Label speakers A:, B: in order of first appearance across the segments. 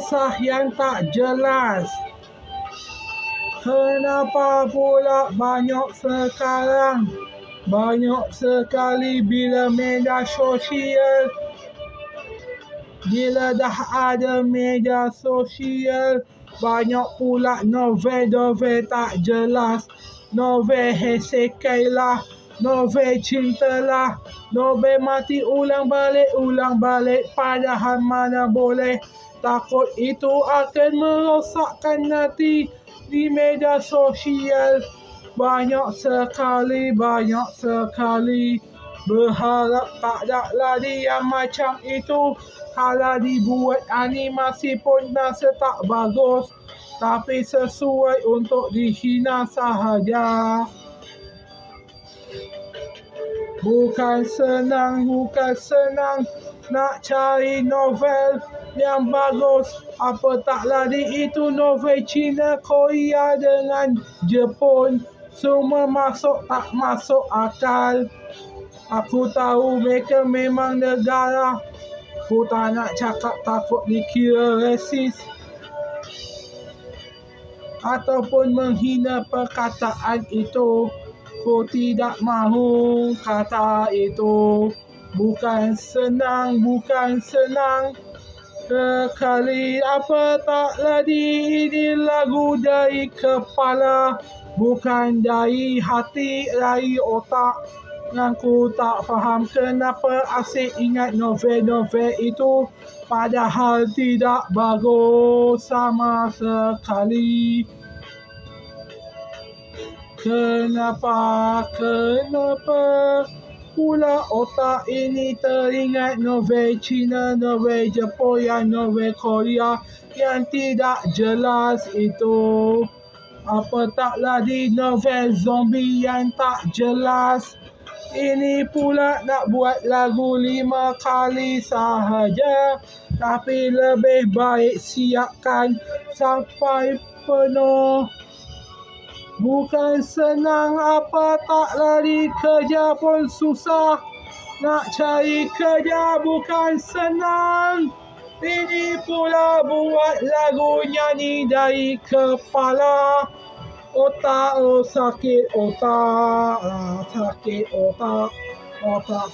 A: kisah yang tak jelas. Kenapa pula banyak sekali bila media sosial, bila dah ada media sosial, banyak pula novel-novel tak jelas, novel isekai lah, novel cinta lah, novel mati ulang balik, padahal mana boleh. Takut itu akan merosakkan hati di media sosial. Banyak sekali berharap tak ada lagi yang macam itu. Kalau dibuat animasi pun rasa tak bagus, tapi sesuai untuk dihina sahaja. Bukan senang nak cari novel yang bagus. Apatah lagi itu novel Cina, Korea dengan Jepun. Semua tak masuk akal. Aku tahu mereka memang negara. Aku tak nak cakap takut dikira rasis ataupun menghina perkataan itu. Aku tidak mahu kata itu. Bukan senang sekali. Apa tak lagi ini lagu dari kepala, bukan dari hati, dari otak. Aku tak faham kenapa asyik ingat novel-novel itu, padahal tidak bagus sama sekali. Kenapa pula otak ini teringat novel Cina, novel Jepun, novel Korea yang tidak jelas itu? Apatah lagi novel zombie yang tak jelas. Ini pula nak buat lagu 5 kali sahaja, tapi lebih baik siapkan sampai penuh. Bukan senang, apatah lagi kerja pun susah. Nak cari kerja bukan senang. Ini pula buat lagu nyanyi dari kepala. Otak sakit otak, sakit otak otak.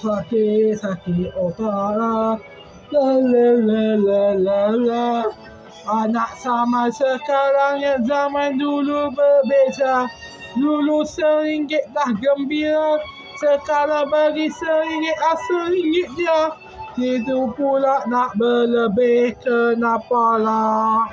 A: La. Anak zaman sekarang yang zaman dulu berbeza. Dulu RM1 dah gembira, sekarang bagi RM1 RM1 dia. Itu pula nak berlebih, kenapalah?